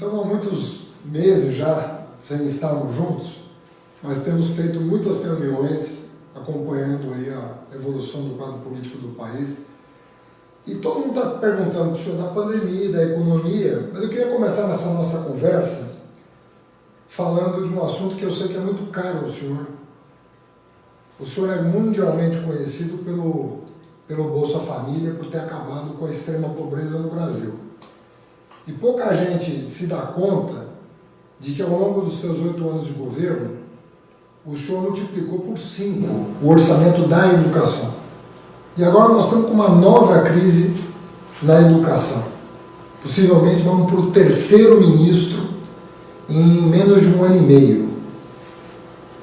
Então, há muitos meses já, sem estarmos juntos, nós temos feito muitas reuniões acompanhando aí a evolução do quadro político do país. E todo mundo está perguntando para o senhor da pandemia, da economia, mas eu queria começar nessa nossa conversa falando de um assunto que eu sei que é muito caro ao senhor. O senhor é mundialmente conhecido pelo Bolsa Família, por ter acabado com a extrema pobreza no Brasil. E pouca gente se dá conta de que ao longo dos seus 8 anos de governo, o senhor multiplicou por 5 o orçamento da educação. E agora nós estamos com uma nova crise na educação. Possivelmente vamos para o 3º ministro em menos de 1 ano e meio.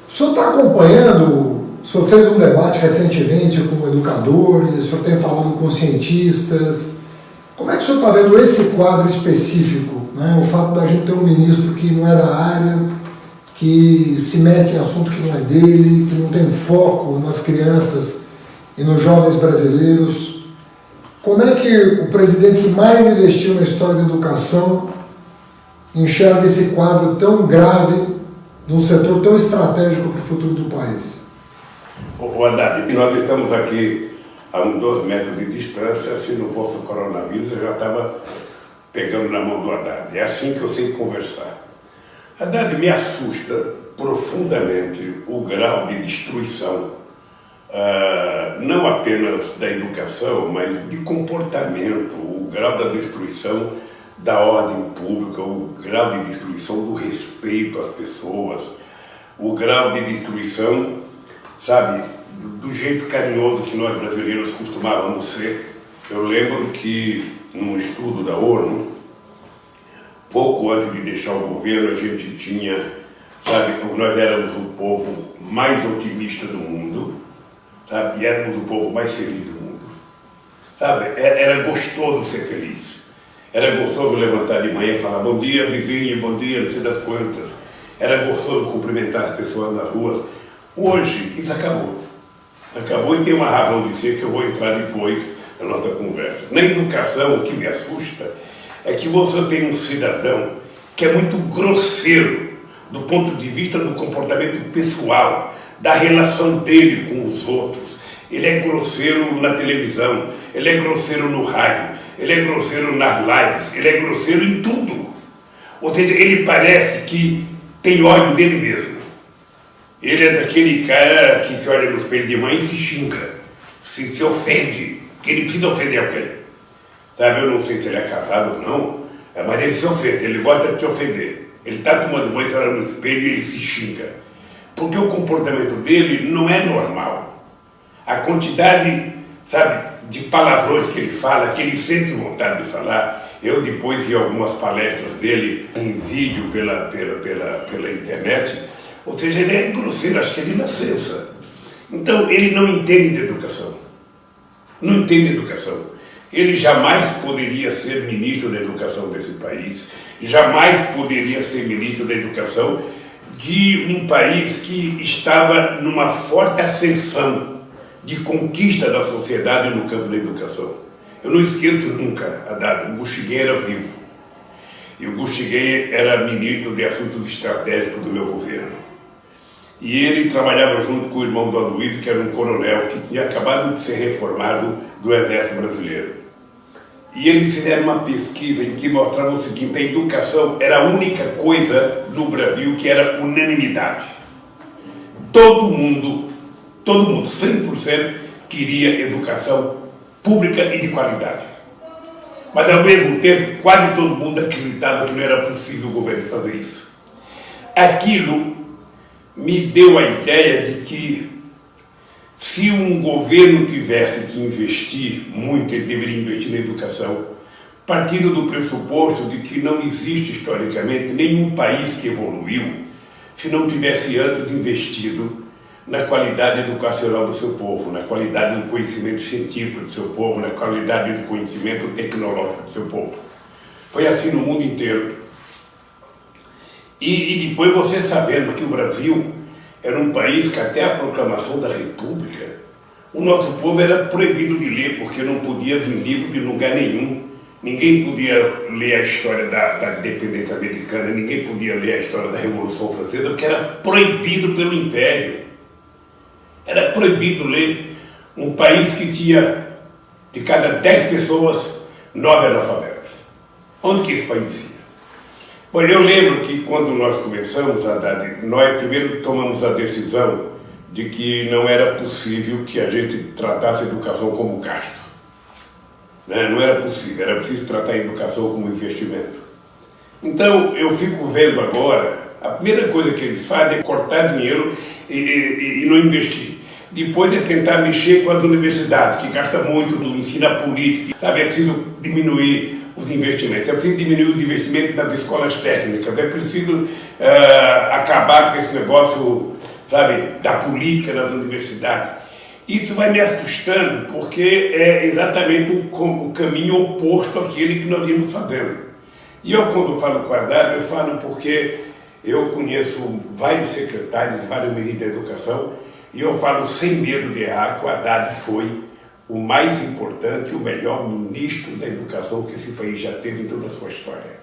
O senhor está acompanhando, o senhor fez um debate recentemente com educadores, o senhor tem falado com cientistas. Como é que o senhor está vendo esse quadro específico, né? O fato da gente ter um ministro que não é da área, que se mete em assunto que não é dele, que não tem foco nas crianças e nos jovens brasileiros. Como é que o presidente que mais investiu na história da educação enxerga esse quadro tão grave num setor tão estratégico para o futuro do país? O Haddad, nós estamos aqui a 2 metros de distância. Se não fosse o coronavírus, eu já estava pegando na mão do Haddad. É assim que eu sei conversar. Haddad, me assusta profundamente o grau de destruição, não apenas da educação, mas de comportamento, o grau da destruição da ordem pública, o grau de destruição do respeito às pessoas, o grau de destruição, sabe, do jeito carinhoso que nós brasileiros costumávamos ser. Eu lembro que, num estudo da ONU, pouco antes de deixar o governo, a gente tinha, sabe, nós éramos o povo mais otimista do mundo, sabe, e éramos o povo mais feliz do mundo. Sabe, era gostoso ser feliz. Era gostoso levantar de manhã e falar bom dia, vizinho, bom dia, não sei das quantas. Era gostoso cumprimentar as pessoas nas ruas. Hoje, isso acabou. Acabou e tem uma razão de ser que eu vou entrar depois na nossa conversa. Na educação, o que me assusta é que você tem um cidadão que é muito grosseiro do ponto de vista do comportamento pessoal, da relação dele com os outros. Ele é grosseiro na televisão, ele é grosseiro no rádio, ele é grosseiro nas lives, ele é grosseiro em tudo. Ou seja, ele parece que tem ódio dele mesmo. Ele é daquele cara que se olha no espelho de manhã e se xinga, se ofende, que ele precisa ofender alguém. Sabe, eu não sei se ele é casado ou não, mas ele se ofende, ele gosta de se ofender. Ele está tomando banho, se olha no espelho e ele se xinga. Porque o comportamento dele não é normal. A quantidade, sabe, de palavrões que ele fala, que ele sente vontade de falar. Eu depois vi algumas palestras dele em vídeo pela internet. Ou seja, ele é grosseiro, acho que é de nascença. Então, ele não entende de educação. Não entende educação. Ele jamais poderia ser ministro da educação desse país, jamais poderia ser ministro da educação de um país que estava numa forte ascensão de conquista da sociedade no campo da educação. Eu não esqueço nunca, Haddad, o Buxiguem era vivo. E o Buxiguem era ministro de assuntos estratégicos do meu governo. E ele trabalhava junto com o irmão do Aloysio, que era um coronel que tinha acabado de ser reformado do Exército Brasileiro. E eles fizeram uma pesquisa em que mostrava o seguinte: a educação era a única coisa no Brasil que era unanimidade. Todo mundo, 100% queria educação pública e de qualidade. Mas ao mesmo tempo, quase todo mundo acreditava que não era possível o governo fazer isso. Aquilo me deu a ideia de que se um governo tivesse que investir muito, ele deveria investir na educação, partindo do pressuposto de que não existe historicamente nenhum país que evoluiu se não tivesse antes investido na qualidade educacional do seu povo, na qualidade do conhecimento científico do seu povo, na qualidade do conhecimento tecnológico do seu povo. Foi assim no mundo inteiro. E depois você sabendo que o Brasil era um país que até a proclamação da República, o nosso povo era proibido de ler, porque não podia vir livro de lugar nenhum ninguém podia ler a história da independência americana, ninguém podia ler a história da Revolução Francesa, porque era proibido pelo Império. Era proibido ler um país que tinha, de cada 10 pessoas, 9 analfabetos. Onde que esse país ia? Bom, eu lembro que quando nós começamos a dar, nós primeiro tomamos a decisão de que não era possível que a gente tratasse a educação como gasto. Não era possível, era preciso tratar a educação como investimento. Então, eu fico vendo agora, a primeira coisa que eles fazem é cortar dinheiro e não investir. Depois é tentar mexer com as universidades, que gasta muito no ensino político, sabe? É preciso diminuir os investimentos, é preciso diminuir os investimentos nas escolas técnicas, é preciso acabar com esse negócio, sabe, da política nas universidades. Isso vai me assustando, porque é exatamente o caminho oposto àquele que nós vimos fazendo. E eu, quando falo com a Haddad, eu falo porque eu conheço vários secretários, vários ministros da educação, e eu falo sem medo de errar que o Haddad foi o mais importante, o melhor ministro da educação que esse país já teve em toda a sua história.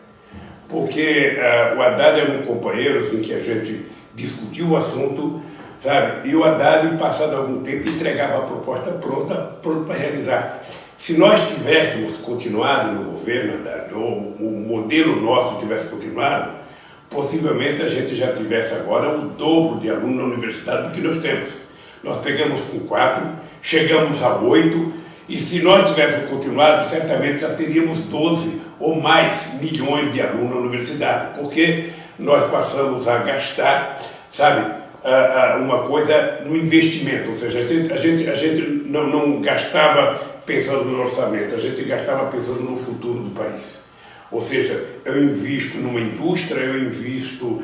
Porque o Haddad é um companheiro assim, que a gente discutiu o assunto, sabe? E o Haddad, passado algum tempo, entregava a proposta pronta para realizar. Se nós tivéssemos continuado no governo, Haddad, ou o modelo nosso tivesse continuado, possivelmente a gente já tivesse agora o dobro de alunos na universidade do que nós temos. Nós pegamos com 4, chegamos a 8, e se nós tivéssemos continuado, certamente já teríamos 12 ou mais milhões de alunos na universidade, porque nós passamos a gastar, sabe, uma coisa no investimento, ou seja, a gente não gastava pensando no orçamento, a gente gastava pensando no futuro do país. Ou seja, eu invisto numa indústria, eu invisto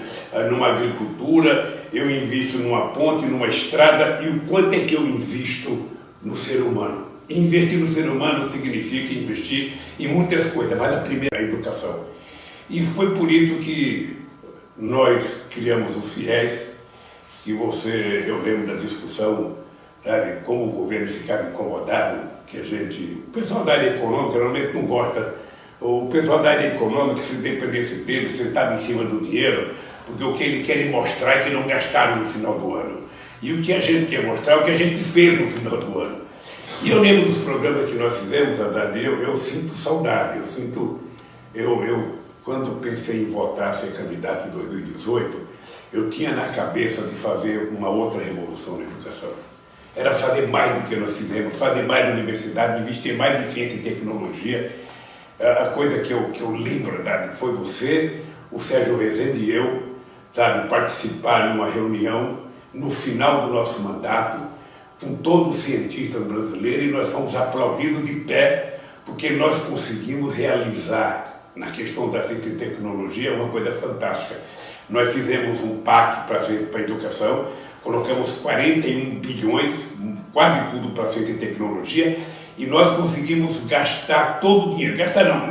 numa agricultura, eu invisto numa ponte, numa estrada, e o quanto é que eu invisto no ser humano? Investir no ser humano significa investir em muitas coisas, mas a primeira é a educação. E foi por isso que nós criamos o FIES, que eu lembro da discussão, sabe, como o governo ficava incomodado, que o pessoal da área econômica normalmente não gosta. O pessoal da área econômica, se dependesse dele, sentava em cima do dinheiro, porque o que eles querem mostrar é que não gastaram no final do ano. E o que a gente quer mostrar é o que a gente fez no final do ano. E eu lembro dos programas que nós fizemos, Haddad, eu sinto saudade, quando pensei em votar a ser candidato em 2018, eu tinha na cabeça de fazer uma outra revolução na educação. Era fazer mais do que nós fizemos, fazer mais na universidade, investir mais em ciência e tecnologia. A coisa que eu lembro, Haddad, foi você, o Sérgio Rezende e eu, sabe, participar numa reunião no final do nosso mandato, com todos os cientistas brasileiros, e nós fomos aplaudidos de pé, porque nós conseguimos realizar, na questão da ciência e tecnologia, uma coisa fantástica. Nós fizemos um pacto para a educação, colocamos 41 bilhões, quase tudo para a ciência e tecnologia, e nós conseguimos gastar todo o dinheiro,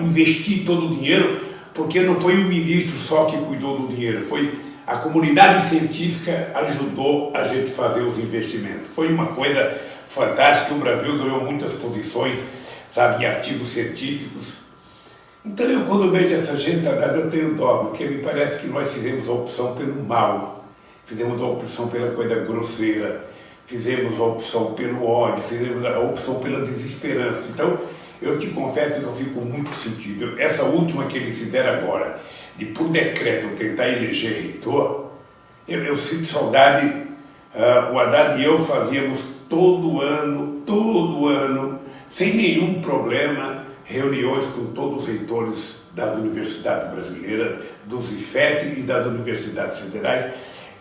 investir todo o dinheiro, porque não foi o ministro só que cuidou do dinheiro, foi a comunidade científica ajudou a gente a fazer os investimentos. Foi uma coisa fantástica, o Brasil ganhou muitas posições, sabe, em artigos científicos. Então quando vejo essa gente, eu tenho dó, porque me parece que nós fizemos a opção pelo mal, fizemos a opção pela coisa grosseira, fizemos a opção pelo ódio, fizemos a opção pela desesperança. Então, eu te confesso que eu fico muito sentido. Essa última que eles fizeram agora, de por decreto tentar eleger reitor, eu sinto saudade. O Haddad e eu fazíamos todo ano, sem nenhum problema, reuniões com todos os reitores das universidades brasileiras, dos IFET e das universidades federais.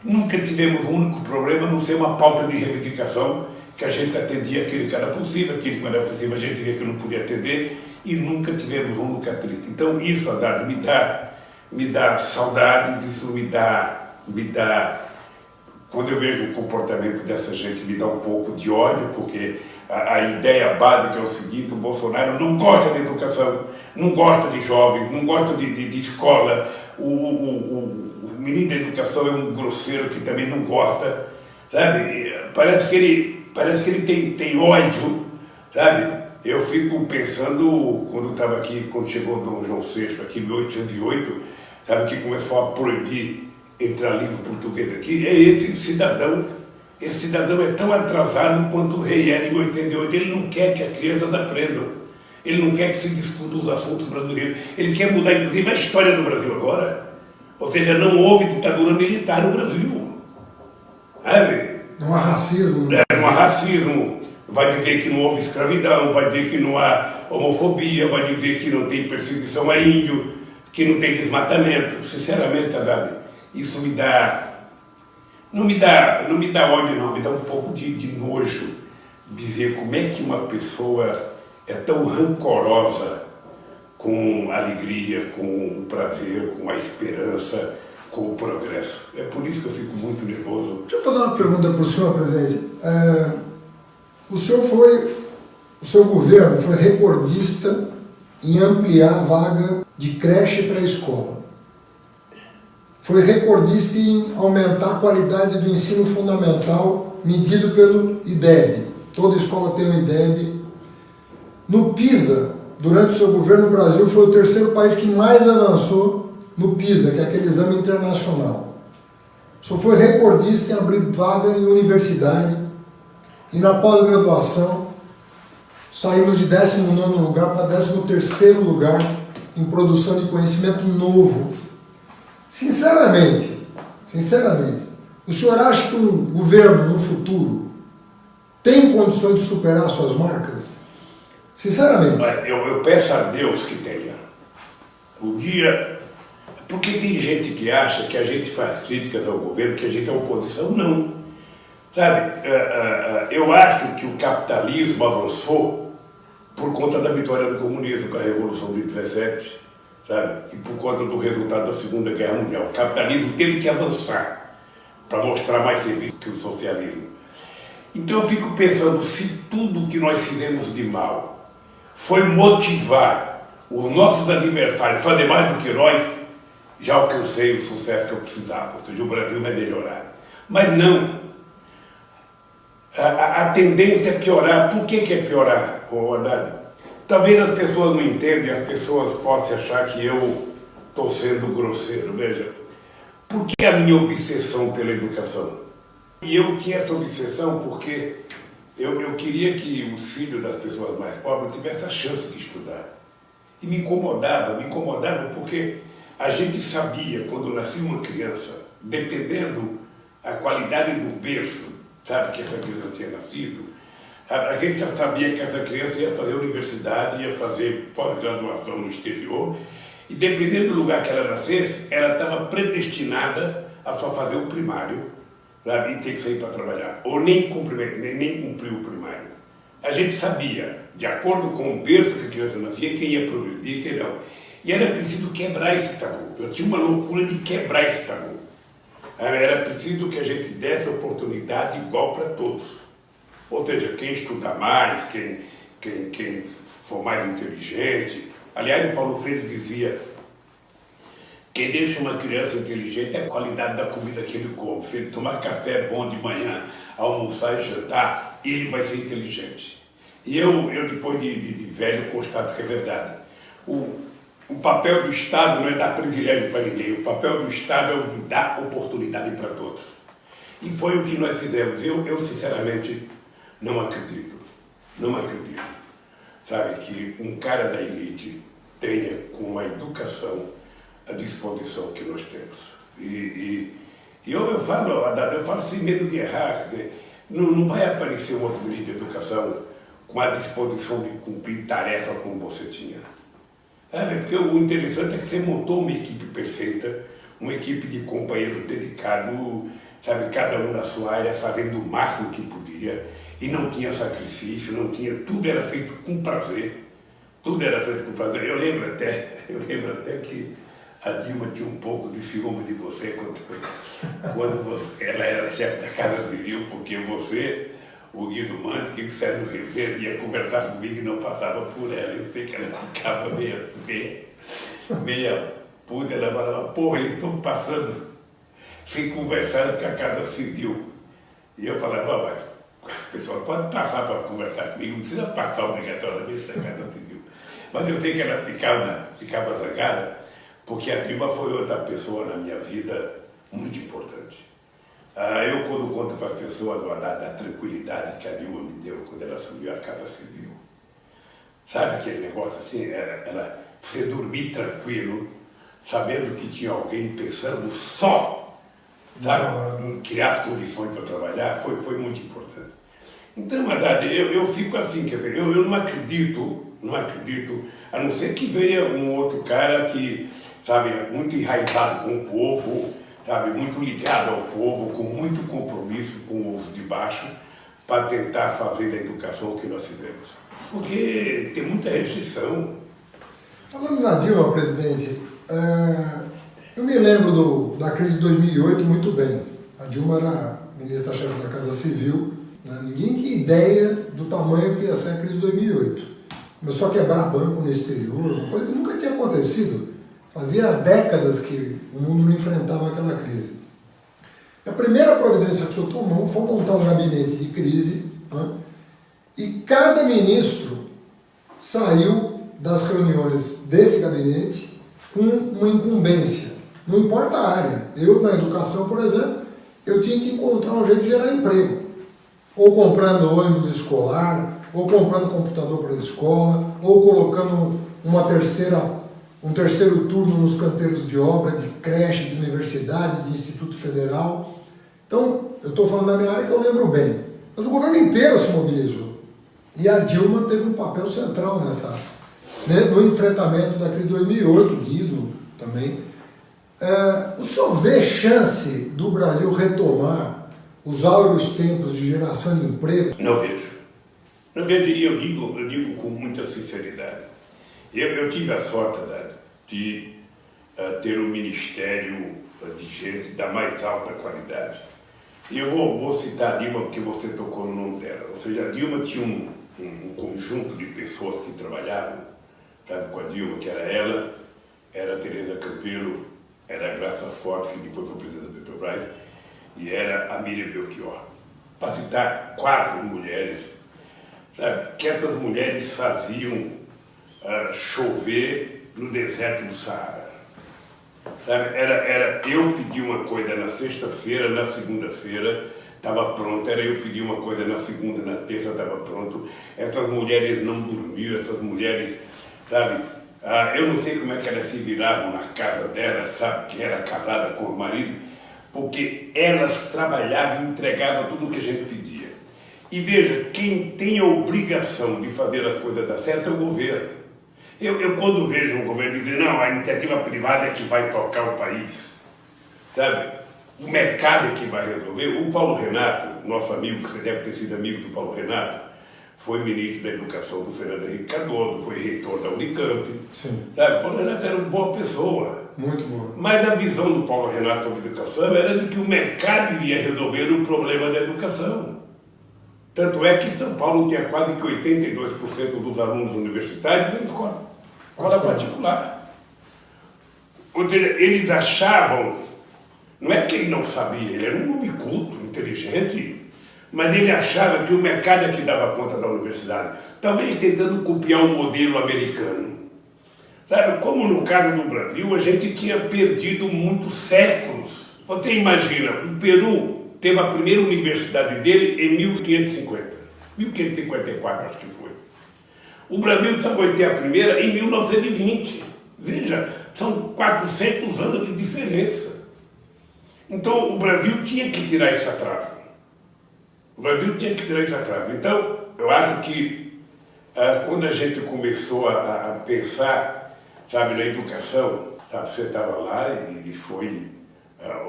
Nunca tivemos um único problema, a não ser uma pauta de reivindicação, que a gente atendia aquele que era possível, aquele que não era possível a gente via que não podia atender, e nunca tivemos um nunca triste. Então isso, Haddad, me dá saudades, isso me dá, quando eu vejo o comportamento dessa gente, me dá um pouco de ódio, porque a ideia básica é o seguinte: o Bolsonaro não gosta de educação, não gosta de jovens, não gosta de escola, o ministro da educação é um grosseiro que também não gosta, sabe? Parece que ele tem ódio, sabe, Eu fico pensando, quando estava aqui, quando chegou Dom João VI, aqui em 1808, sabe, que começou a proibir entrar livro português aqui, é esse cidadão. Esse cidadão é tão atrasado quanto o rei era em 1808. Ele não quer que as crianças aprendam. Ele não quer que se discuta os assuntos brasileiros. Ele quer mudar, inclusive, a história do Brasil agora. Ou seja, não houve ditadura militar no Brasil. Não há racismo. Não há racismo. Vai dizer que não houve escravidão, vai dizer que não há homofobia, vai dizer que não tem perseguição a índio, que não tem desmatamento. Sinceramente, Haddad, isso me dá... Não me dá ódio, não, me dá um pouco de nojo de ver como é que uma pessoa é tão rancorosa com a alegria, com o prazer, com a esperança, com o progresso. É por isso que eu fico muito nervoso. Deixa eu fazer uma pergunta para o senhor, presidente. O seu governo foi recordista em ampliar a vaga de creche para a escola. Foi recordista em aumentar a qualidade do ensino fundamental medido pelo IDEB. Toda escola tem um IDEB. No PISA, durante o seu governo, o Brasil foi o terceiro país que mais avançou no PISA, que é aquele exame internacional. O senhor foi recordista em abrir vaga em universidade e na pós-graduação saímos de 19º lugar para 13º lugar em produção de conhecimento novo. Sinceramente, o senhor acha que um governo no futuro tem condições de superar suas marcas? Sinceramente. Eu peço a Deus que tenha. O dia... Porque tem gente que acha que a gente faz críticas ao governo, que a gente é oposição. Não. Sabe, eu acho que o capitalismo avançou por conta da vitória do comunismo com a Revolução de 17, sabe? E por conta do resultado da Segunda Guerra Mundial. O capitalismo teve que avançar para mostrar mais serviço que o socialismo. Então eu fico pensando, se tudo que nós fizemos de mal foi motivar os nossos adversários a fazer mais do que nós, já alcancei o sucesso que eu precisava. Ou seja, o Brasil vai melhorar. Mas não. A tendência é piorar. Por que é piorar, Haddad? Talvez as pessoas não entendem, as pessoas possam achar que eu estou sendo grosseiro. Veja, por que a minha obsessão pela educação? E eu tinha essa obsessão porque eu queria que os filhos das pessoas mais pobres tivessem a chance de estudar. E me incomodava porque a gente sabia, quando nascia uma criança, dependendo da qualidade do berço, sabe, que essa criança tinha nascido, a gente já sabia que essa criança ia fazer universidade, ia fazer pós-graduação no exterior, e dependendo do lugar que ela nascesse, ela estava predestinada a só fazer o primário, sabe, e ter que sair para trabalhar, ou nem cumprir o primário. A gente sabia, de acordo com o berço que a criança nascia, quem ia progredir e quem não. E era preciso quebrar esse tabu. Eu tinha uma loucura de quebrar esse tabu. Era preciso que a gente desse oportunidade igual para todos. Ou seja, quem estudar mais, quem for mais inteligente. Aliás, o Paulo Freire dizia: quem deixa uma criança inteligente é a qualidade da comida que ele come. Se ele tomar café bom de manhã, almoçar e jantar, ele vai ser inteligente. E eu depois de velho, constato que é verdade. O papel do Estado não é dar privilégio para ninguém. O papel do Estado é o de dar oportunidade para todos. E foi o que nós fizemos. Eu sinceramente, não acredito. Não acredito. Sabe, que um cara da elite tenha, com a educação, a disposição que nós temos. E eu falo sem medo de errar. Não vai aparecer um outro ministro de educação com a disposição de cumprir tarefa como você tinha. Porque o interessante é que você montou uma equipe perfeita, uma equipe de companheiros dedicados, sabe, cada um na sua área, fazendo o máximo que podia, e não tinha sacrifício, não tinha, tudo era feito com prazer. Tudo era feito com prazer. Eu lembro até que a Dilma tinha um pouco de ciúme de você quando ela era chefe da Casa Civil, porque você, o Guido Mantega, que o Sérgio Rezende ia conversar comigo e não passava por ela. Eu sei que ela ficava meia puta, ela falava: porra, eles estão passando sem conversar com a Casa Civil. E eu falava: mas pessoas podem passar para conversar comigo, não precisa passar obrigatoriamente da Casa Civil. Mas eu sei que ela ficava zangada, porque a Dilma foi outra pessoa na minha vida muito importante. Eu, quando conto para as pessoas da tranquilidade que a Dilma me deu quando ela assumiu a Casa Civil, sabe aquele negócio assim, você dormir tranquilo, sabendo que tinha alguém pensando só, sabe, em criar condições para trabalhar, foi muito importante. Então, Haddad, eu fico assim, quer dizer, eu não acredito, a não ser que venha um outro cara que, sabe, muito enraizado com o povo, sabe, muito ligado ao povo, com muito compromisso com os de baixo, para tentar fazer da educação o que nós fizemos. Porque tem muita restrição. Falando na Dilma, presidente, eu me lembro da crise de 2008 muito bem. A Dilma era ministra-chefe da Casa Civil, né? Ninguém tinha ideia do tamanho que ia ser a crise de 2008. Começou a quebrar banco no exterior, uma coisa que nunca tinha acontecido. Fazia décadas que o mundo não enfrentava aquela crise. A primeira providência que o senhor tomou foi montar um gabinete de crise, né? E cada ministro saiu das reuniões desse gabinete com uma incumbência. Não importa a área. Eu, na educação, por exemplo, eu tinha que encontrar um jeito de gerar emprego. Ou comprando ônibus escolar, ou comprando computador para a escola, ou colocando um terceiro turno nos canteiros de obra, de creche, de universidade, de Instituto Federal. Então, eu estou falando da minha área que eu lembro bem. Mas o governo inteiro se mobilizou. E a Dilma teve um papel central no enfrentamento da crise de 2008, o Guido também. O senhor vê chance do Brasil retomar os áureos tempos de geração de emprego? Não vejo. Não vejo, e eu digo com muita sinceridade. Eu tive a sorte de ter um ministério de gente da mais alta qualidade. E eu vou citar a Dilma porque você tocou no nome dela. Ou seja, a Dilma tinha um conjunto de pessoas que trabalhavam, sabe, com a Dilma, que era ela, era a Tereza Campelo, era a Graça Forte, que depois foi presidente da Petrobras, e era a Miriam Belchior. Para citar 4 mulheres, sabe, que essas mulheres faziam chover no deserto do Saara. Sabe, eu pedi uma coisa na sexta-feira, na segunda-feira estava pronto, era eu pedir uma coisa na segunda, na terça estava pronto. Essas mulheres não dormiam, essas mulheres, sabe, eu não sei como é que elas se viravam na casa delas, sabe, que era casada com o marido, porque elas trabalhavam e entregavam tudo o que a gente pedia. E veja, quem tem a obrigação de fazer as coisas dar certo é o governo. Eu quando vejo um governo dizer, não, a iniciativa privada é que vai tocar o país, sabe? O mercado é que vai resolver. O Paulo Renato, nosso amigo, que você deve ter sido amigo do Paulo Renato, foi ministro da Educação do Fernando Henrique Cardoso, foi reitor da Unicamp. Sim. Sabe? O Paulo Renato era uma boa pessoa. Muito bom. Mas a visão do Paulo Renato sobre educação era de que o mercado iria resolver o problema da educação. Tanto é que São Paulo tinha quase que 82% dos alunos universitários em escola particular. Ou seja, eles achavam, não é que ele não sabia, ele era um homem culto, inteligente, mas ele achava que o mercado é que dava conta da universidade, talvez tentando copiar um modelo americano. Sabe, como no caso do Brasil, a gente tinha perdido muitos séculos. Você imagina, o Peru teve a primeira universidade dele em 1554, acho que foi. O Brasil só foi ter a primeira em 1920. Veja, são 400 anos de diferença. Então, o Brasil tinha que tirar esse atraso. Então, eu acho que quando a gente começou a pensar, sabe, na educação, sabe, você estava lá e foi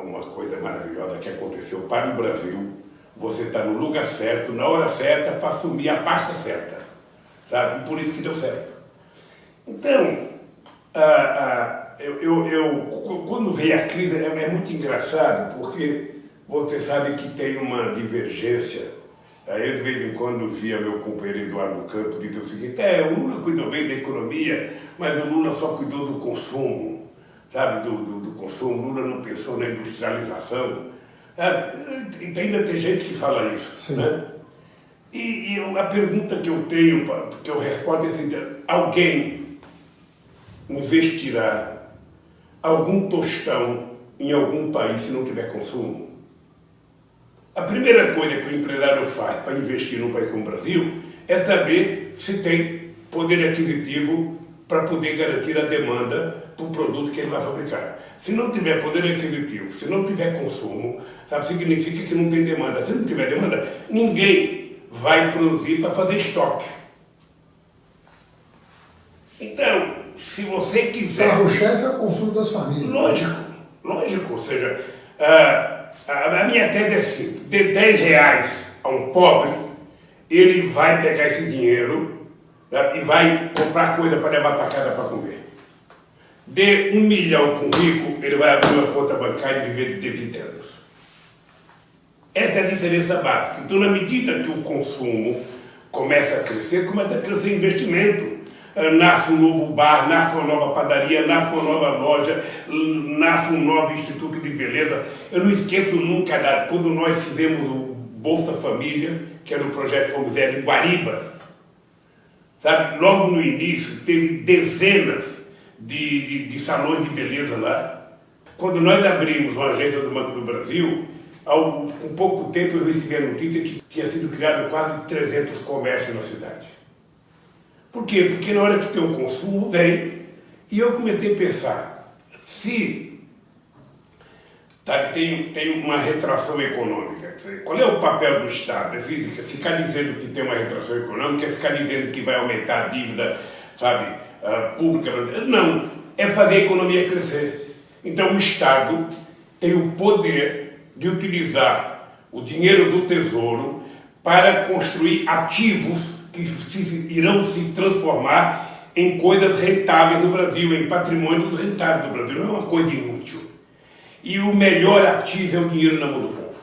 uma coisa maravilhosa que aconteceu para o Brasil. Você está no lugar certo, na hora certa, para assumir a pasta certa. Sabe? E por isso que deu certo. Então, quando veio a crise, é muito engraçado, porque você sabe que tem uma divergência. Eu, de vez em quando, via meu companheiro Eduardo Campos dizer o seguinte, o Lula cuidou bem da economia, mas o Lula só cuidou do consumo, sabe, do consumo. O Lula não pensou na industrialização. Sabe? Ainda tem gente que fala isso, né? A pergunta que eu tenho, que eu respondo é assim, alguém investirá algum tostão em algum país se não tiver consumo? A primeira coisa que o empresário faz para investir num país como o Brasil é saber se tem poder aquisitivo para poder garantir a demanda do produto que ele vai fabricar. Se não tiver poder aquisitivo, se não tiver consumo, sabe, significa que não tem demanda. Se não tiver demanda, ninguém vai produzir para fazer estoque. Então, se você quiser... O carro-chefe é o consumo das famílias. Lógico. Ou seja, a minha tese é simples. De 10 reais a um pobre, ele vai pegar esse dinheiro, tá, e vai comprar coisa para levar para casa para comer. De 1 milhão para um rico, ele vai abrir uma conta bancária e viver de dividendos. Essa é a diferença básica. Então, na medida que o consumo começa a crescer investimento. Nasce um novo bar, nasce uma nova padaria, nasce uma nova loja, nasce um novo instituto de beleza. Eu não esqueço nunca quando nós fizemos o Bolsa Família, que era o projeto Fomos em Guariba. Sabe, logo no início, teve dezenas de salões de beleza lá. Quando nós abrimos uma agência do Banco do Brasil, há um pouco tempo eu recebi a notícia que tinha sido criado quase 300 comércios na cidade. Por quê? Porque na hora que tem um consumo, vem. E eu comecei a pensar, se tem uma retração econômica, qual é o papel do Estado? É ficar dizendo que tem uma retração econômica, é ficar dizendo que vai aumentar a dívida, sabe, pública? Não, é fazer a economia crescer. Então o Estado tem o poder de utilizar o dinheiro do Tesouro para construir ativos que irão se transformar em coisas rentáveis no Brasil, em patrimônios rentáveis do Brasil. Não é uma coisa inútil. E o melhor ativo é o dinheiro na mão do povo.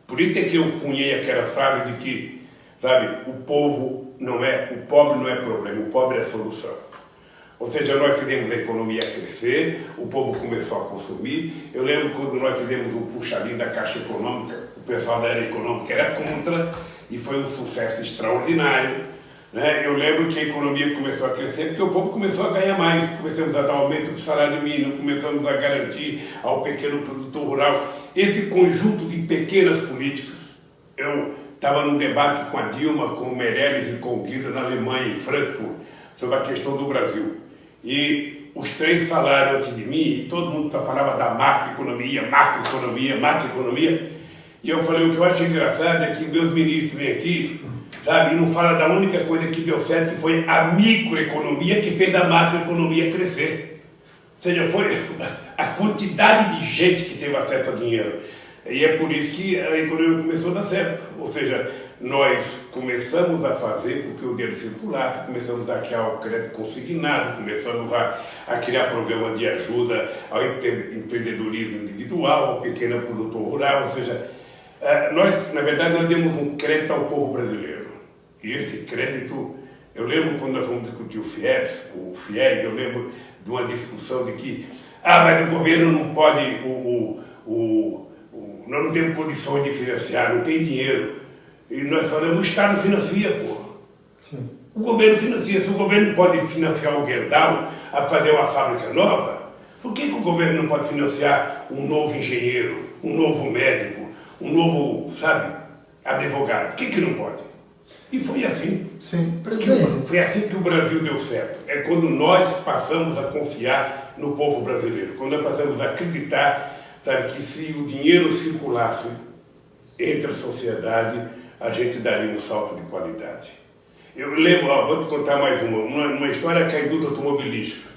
Por isso é que eu cunhei aquela frase de que, sabe, o pobre não é problema, o pobre é a solução. Ou seja, nós fizemos a economia crescer, o povo começou a consumir. Eu lembro quando nós fizemos o puxadinho da Caixa Econômica, o pessoal da área econômica era contra, e foi um sucesso extraordinário. Né? Eu lembro que a economia começou a crescer porque o povo começou a ganhar mais. Começamos a dar aumento do salário mínimo, começamos a garantir ao pequeno produtor rural. Esse conjunto de pequenas políticas, eu estava num debate com a Dilma, com o Meirelles e com o Guido na Alemanha, em Frankfurt, sobre a questão do Brasil. E os três falaram antes de mim, e todo mundo só falava da macroeconomia. E eu falei, o que eu acho engraçado é que meus ministros vêm aqui, sabe, e não falam da única coisa que deu certo, que foi a microeconomia que fez a macroeconomia crescer. Ou seja, foi a quantidade de gente que teve acesso a dinheiro. E é por isso que a economia começou a dar certo. Ou seja, nós começamos a fazer com que o dinheiro circulasse, começamos a criar o crédito consignado, começamos a criar programa de ajuda ao empreendedorismo individual, ao pequeno produtor rural. Ou seja, nós, na verdade, nós demos um crédito ao povo brasileiro. E esse crédito, eu lembro quando nós fomos discutir o FIES, eu lembro de uma discussão de que, mas o governo não pode, nós não temos condições de financiar, não tem dinheiro. E nós falamos, o Estado financia, pô. Sim. O governo financia. Se o governo pode financiar o Gerdau a fazer uma fábrica nova, por que o governo não pode financiar um novo engenheiro, um novo médico, um novo, sabe, advogado? Por que não pode? E foi assim. Sim, presidente. Foi assim que o Brasil deu certo. É quando nós passamos a confiar no povo brasileiro, quando nós passamos a acreditar, sabe, que se o dinheiro circulasse entre a sociedade, a gente daria um salto de qualidade. Eu lembro, vou te contar mais uma história que é a indústria automobilística.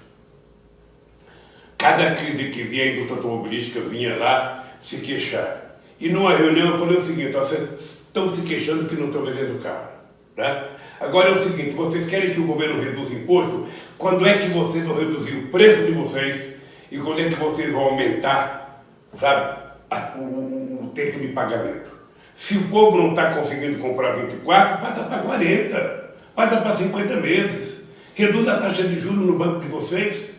Cada crise que vinha, a indústria automobilística vinha lá se queixar. E numa reunião eu falei o seguinte, vocês estão se queixando que não estão vendendo carro. Né? Agora é o seguinte, vocês querem que o governo reduza imposto? Quando é que vocês vão reduzir o preço de vocês? E quando é que vocês vão aumentar, sabe, o tempo de pagamento? Se o povo não está conseguindo comprar 24, passa para 40, passa para 50 meses. Reduz a taxa de juros no banco de vocês.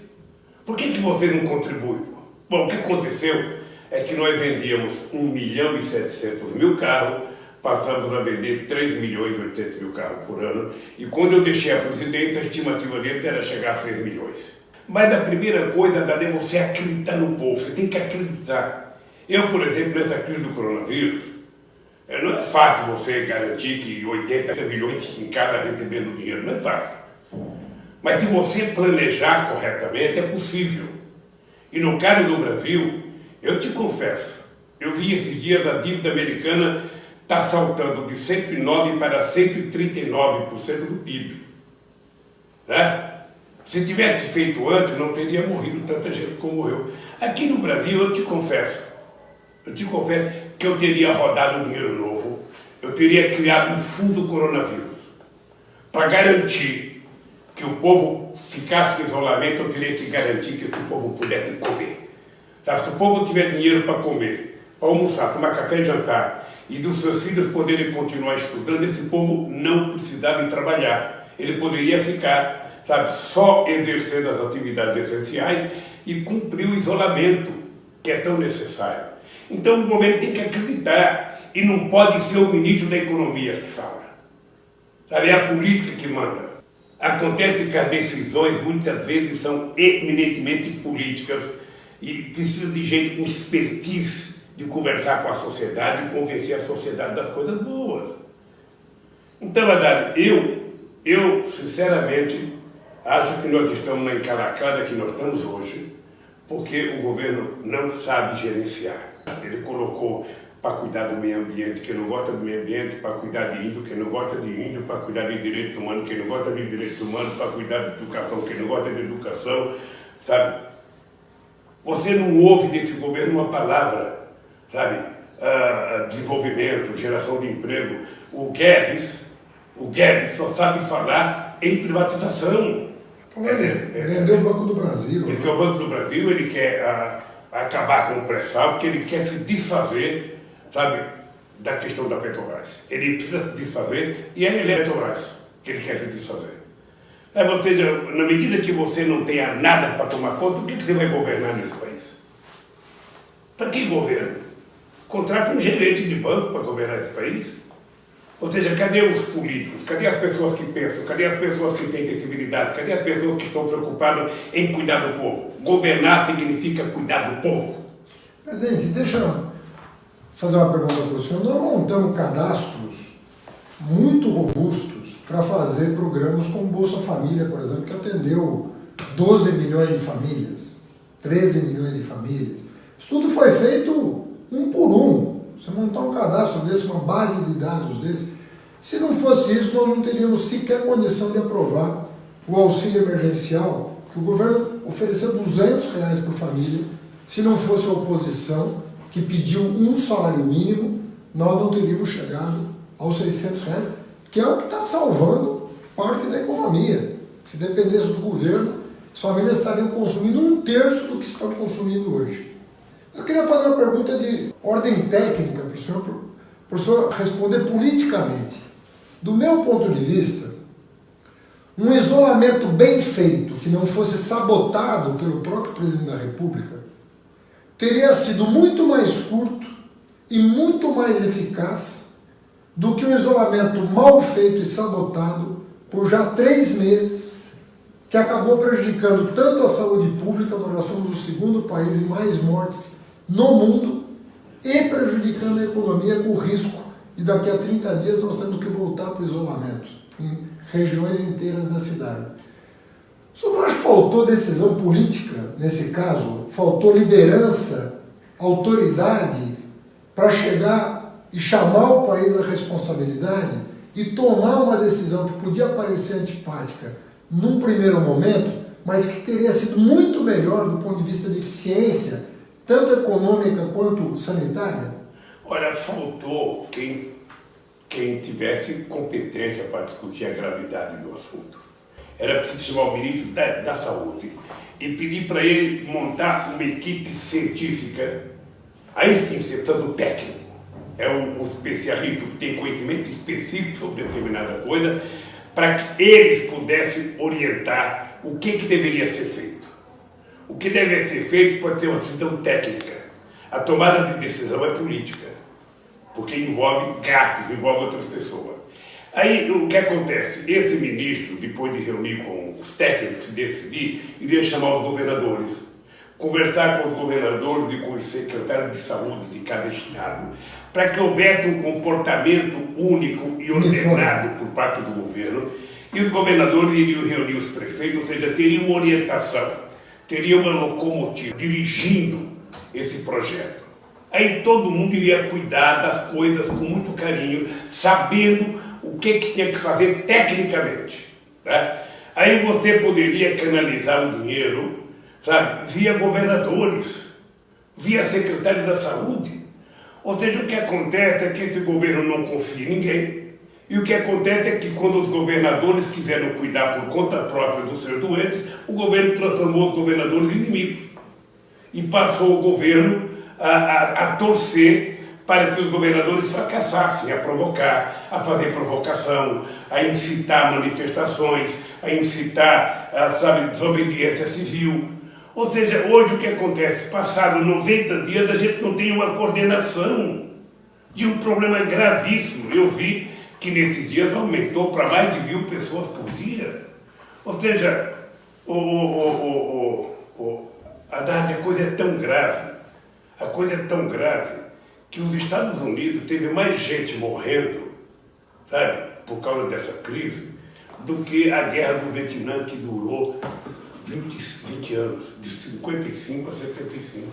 Por que vocês não contribuem? Bom, o que aconteceu é que nós vendíamos 1.700.000 carros, passamos a vender 3 milhões e 800 mil carros por ano, e quando eu deixei a presidência, a estimativa dele era chegar a 6 milhões. Mas a primeira coisa, Haddad, é você acreditar no povo, você tem que acreditar. Eu, por exemplo, nessa crise do coronavírus, não é fácil você garantir que 80 milhões fiquem em casa recebendo dinheiro, não é fácil. Mas se você planejar corretamente, é possível. E no caso do Brasil, eu te confesso, eu vi esses dias a dívida americana está saltando de 109% para 139% do PIB. Né? Se tivesse feito antes, não teria morrido tanta gente como morreu. Aqui no Brasil, eu te confesso que eu teria rodado dinheiro novo, eu teria criado um fundo coronavírus para garantir que o povo ficasse em isolamento. Eu teria que garantir que o povo pudesse comer. Sabe, se o povo tiver dinheiro para comer, para almoçar, tomar café e jantar, e dos seus filhos poderem continuar estudando, esse povo não precisava ir trabalhar. Ele poderia ficar, sabe, só exercendo as atividades essenciais e cumprir o isolamento que é tão necessário. Então o governo tem que acreditar, e não pode ser o ministro da Economia que fala. Sabe, é a política que manda. Acontece que as decisões muitas vezes são eminentemente políticas e precisa de gente com expertise de conversar com a sociedade e convencer a sociedade das coisas boas. Então, Haddad, eu sinceramente acho que nós estamos na encalacrada que nós estamos hoje porque o governo não sabe gerenciar. Ele colocou para cuidar do meio ambiente quem não gosta do meio ambiente, para cuidar de índio quem não gosta de índio, para cuidar de direitos humanos quem não gosta de direitos humanos, para cuidar de educação quem não gosta de educação, sabe? Você não ouve desse governo uma palavra, sabe? Desenvolvimento, geração de emprego. O Guedes só sabe falar em privatização. Vendeu o Banco do Brasil. Ele quer o Banco do Brasil, ele quer acabar com o pré-sal, porque ele quer se desfazer, sabe, da questão da Petrobras. Ele precisa se desfazer e é a Petrobras que ele quer se desfazer. Ou seja, na medida que você não tenha nada para tomar conta, o que você vai governar nesse país? Para que governo? Contrata um gerente de banco para governar esse país? Ou seja, cadê os políticos? Cadê as pessoas que pensam? Cadê as pessoas que têm sensibilidade? Cadê as pessoas que estão preocupadas em cuidar do povo? Governar significa cuidar do povo. Presidente, deixa eu fazer uma pergunta para o senhor. Nós montamos cadastros muito robustos para fazer programas como Bolsa Família, por exemplo, que atendeu 12 milhões de famílias, 13 milhões de famílias. Isso tudo foi feito um por um. Você montar um cadastro desse, uma base de dados desse, se não fosse isso, nós não teríamos sequer condição de aprovar o auxílio emergencial, que o governo ofereceu R$200 por família. Se não fosse a oposição, que pediu um salário mínimo, nós não teríamos chegado aos R$600, que é o que está salvando parte da economia. Se dependesse do governo, as famílias estariam consumindo 1/3 do que estão consumindo hoje. Eu queria fazer uma pergunta de ordem técnica para o senhor responder politicamente. Do meu ponto de vista, um isolamento bem feito, que não fosse sabotado pelo próprio presidente da República, teria sido muito mais curto e muito mais eficaz do que um isolamento mal feito e sabotado por já 3 meses, que acabou prejudicando tanto a saúde pública, nós já somos o segundo país em mais mortes no mundo, e prejudicando a economia com o risco de daqui a 30 dias nós temos que voltar para o isolamento em regiões inteiras da cidade. O senhor não acha que faltou decisão política nesse caso? Faltou liderança, autoridade para chegar e chamar o país à responsabilidade e tomar uma decisão que podia parecer antipática num primeiro momento, mas que teria sido muito melhor do ponto de vista de eficiência, tanto econômica quanto sanitária? Olha, faltou quem tivesse competência para discutir a gravidade do assunto. Era preciso chamar o ministro da Saúde e pedir para ele montar uma equipe científica. Aí sim, você precisa do técnico. É um especialista que tem conhecimento específico sobre determinada coisa, para que eles pudessem orientar o que deveria ser feito. O que deve ser feito pode ser uma decisão técnica. A tomada de decisão é política. porque envolve gastos, envolve outras pessoas. Aí o que acontece? Esse ministro, depois de reunir com os técnicos e decidir, iria chamar os governadores, conversar com os governadores e com os secretários de saúde de cada estado, para que houvesse um comportamento único e ordenado por parte do governo, e os governadores iriam reunir os prefeitos, ou seja, teriam uma orientação, teriam uma locomotiva dirigindo esse projeto. Aí todo mundo iria cuidar das coisas com muito carinho, sabendo o que tinha que fazer tecnicamente. Tá? Aí você poderia canalizar o dinheiro, sabe, via governadores, via secretário da saúde. Ou seja, o que acontece é que esse governo não confia em ninguém. E o que acontece é que quando os governadores quiseram cuidar por conta própria dos seus doentes, o governo transformou os governadores em inimigos. E passou o governo a torcer para que os governadores fracassassem, a provocar, a fazer provocação, a incitar manifestações, a incitar, sabe, desobediência civil. Ou seja, hoje o que acontece? Passado 90 dias, a gente não tem uma coordenação de um problema gravíssimo. Eu vi que nesses dias aumentou para mais de 1.000 pessoas por dia. Ou seja, Haddad, a coisa é tão grave, que os Estados Unidos teve mais gente morrendo, sabe, por causa dessa crise, do que a guerra do Vietnã, que durou 20 anos, de 55 a 75.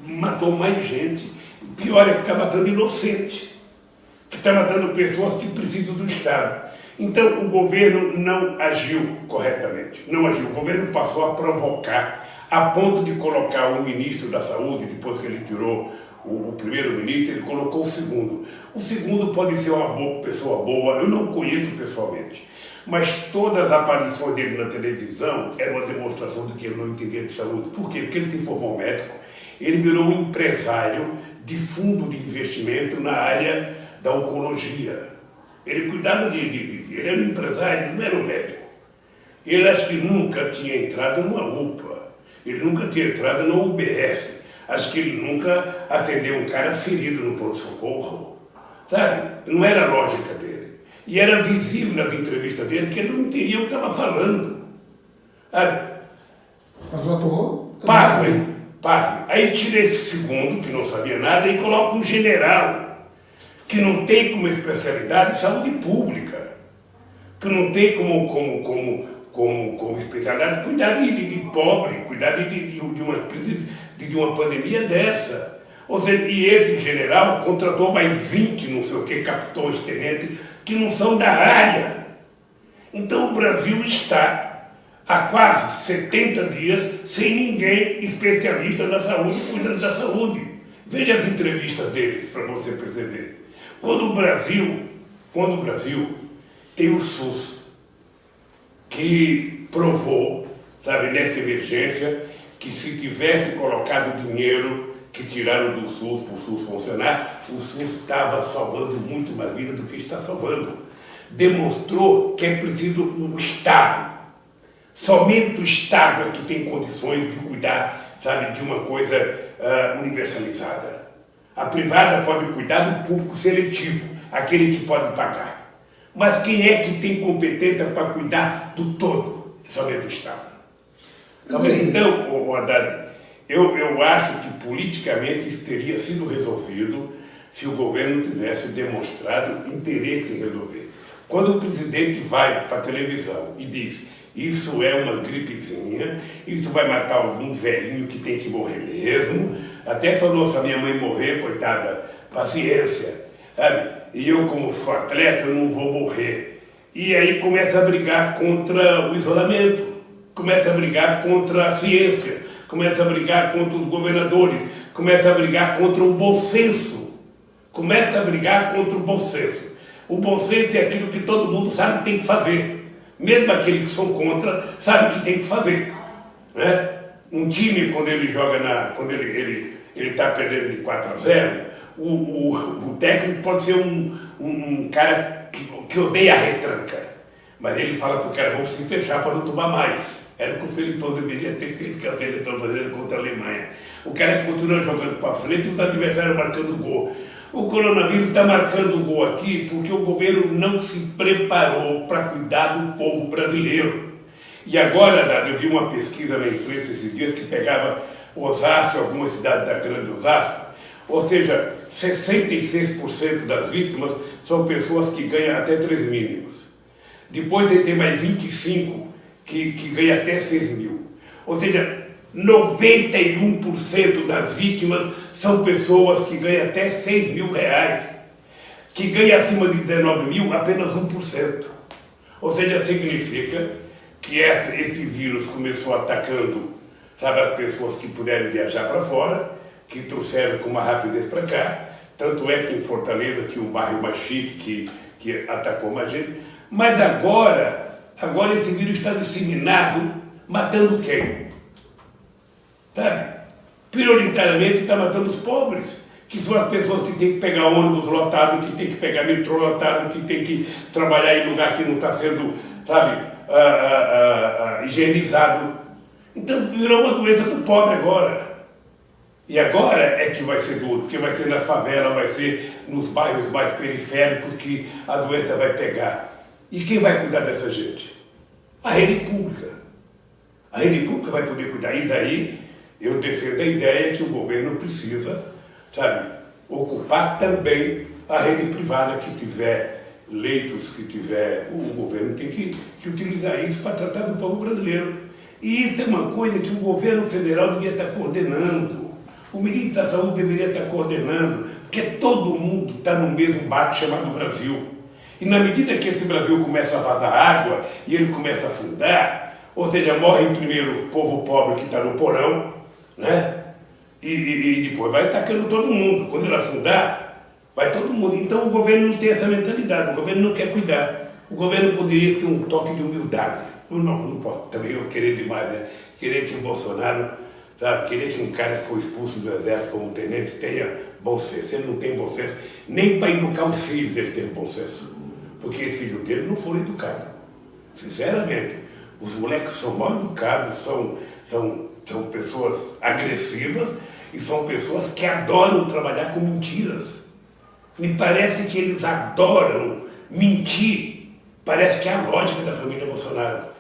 Matou mais gente. Pior é que está matando inocente, que está matando pessoas que precisam do Estado. Então o governo não agiu corretamente, não agiu. O governo passou a provocar, a ponto de colocar o ministro da Saúde, depois que ele tirou o primeiro-ministro, ele colocou o segundo. O segundo pode ser uma pessoa boa, eu não conheço pessoalmente, mas todas as aparições dele na televisão eram uma demonstração de que ele não entendia de saúde. Por quê? Porque ele se formou médico, ele virou um empresário de fundo de investimento na área da oncologia. Ele cuidava ele era um empresário, ele não era um médico. Ele acho que nunca tinha entrado numa UPA, ele nunca tinha entrado na UBS. Acho que ele nunca atendeu um cara ferido no pronto-socorro, sabe? Não era a lógica dele. E era visível nas entrevistas dele que ele não entendia o que estava falando, sabe? Mas o ator... Pasme. Aí tira esse segundo, que não sabia nada, e coloca um general, que não tem como especialidade saúde pública, que não tem como especialidade cuidar de pobre, cuidar de uma crise, de uma pandemia dessa. Ou seja, e esse general contratou mais 20, não sei o que, capitões, tenentes, que não são da área. Então o Brasil está há quase 70 dias sem ninguém especialista na saúde, cuidando da saúde. Veja as entrevistas deles para você perceber. Quando o Brasil tem o SUS, que provou, sabe, nessa emergência, que se tivesse colocado o dinheiro que tiraram do SUS para o SUS funcionar, o SUS estava salvando muito mais vidas do que está salvando. Demonstrou que é preciso o Estado. Somente o Estado é que tem condições de cuidar, sabe, de uma coisa universalizada. A privada pode cuidar do público seletivo, aquele que pode pagar. Mas quem é que tem competência para cuidar do todo? Somente o Estado. Então, Haddad, eu acho que politicamente isso teria sido resolvido se o governo tivesse demonstrado interesse em resolver. Quando o presidente vai para a televisão e diz: isso é uma gripezinha, isso vai matar algum velhinho que tem que morrer mesmo, até falou, se a minha mãe morrer, coitada, paciência, sabe? E eu, como sou atleta, eu não vou morrer. E aí começa a brigar contra o isolamento, começa a brigar contra a ciência, começa a brigar contra os governadores, começa a brigar contra o bom senso, começa a brigar contra o bom senso. O bom senso é aquilo que todo mundo sabe que tem que fazer. Mesmo aqueles que são contra, sabem que tem que fazer. Né? Um time, quando ele joga quando ele está perdendo de 4-0, o técnico pode ser um cara que odeia a retranca. Mas ele fala para o cara: vamos se fechar para não tomar mais. Era o que o Felipão deveria ter feito com a seleção brasileira contra a Alemanha. O cara continua jogando para frente e os adversários marcando gol. O coronavírus está marcando o gol aqui porque o governo não se preparou para cuidar do povo brasileiro. E agora, Dado, eu vi uma pesquisa na imprensa esses dias que pegava Osasco, algumas cidades da Grande Osasco, ou seja, 66% das vítimas são pessoas que ganham até 3 mínimos. Depois ele tem mais 25% que ganham até 6 mil. Ou seja, 91% das vítimas são pessoas que ganham até 6 mil reais. Que ganham acima de 19 mil, apenas 1%. Ou seja, significa que esse vírus começou atacando, sabe, as pessoas que puderam viajar para fora, que trouxeram com uma rapidez para cá. Tanto é que em Fortaleza tinha um bairro mais chique que atacou mais gente. Mas agora esse vírus está disseminado, matando quem? Sabe? Prioritariamente está matando os pobres, que são as pessoas que têm que pegar ônibus lotado, que têm que pegar metrô lotado, que têm que trabalhar em lugar que não está sendo, sabe, higienizado. Então virou uma doença do pobre agora. E agora é que vai ser duro, porque vai ser na favela, vai ser nos bairros mais periféricos que a doença vai pegar. E quem vai cuidar dessa gente? A rede pública. A rede pública vai poder cuidar. E daí eu defendo a ideia que o governo precisa, sabe, ocupar também a rede privada que tiver leitos, que tiver... O governo tem que utilizar isso para tratar do povo brasileiro. E isso é uma coisa que o governo federal devia estar coordenando. O ministro da Saúde deveria estar coordenando, porque todo mundo está no mesmo barco chamado Brasil. E na medida que esse Brasil começa a vazar água e ele começa a afundar, ou seja, morre primeiro o povo pobre que está no porão, né? E depois vai atacando todo mundo. Quando ele afundar, vai todo mundo. Então o governo não tem essa mentalidade, o governo não quer cuidar. O governo poderia ter um toque de humildade. Não posso também eu querer demais, né? Querer que o Bolsonaro, sabe, querer que um cara que foi expulso do exército como tenente tenha bom senso. Ele não tem bom senso, nem para educar os filhos ele tem bom senso. Porque os filhos dele não foram educados. Sinceramente, os moleques são mal educados, são pessoas agressivas e são pessoas que adoram trabalhar com mentiras. Me parece que eles adoram mentir. Parece que é a lógica da família Bolsonaro.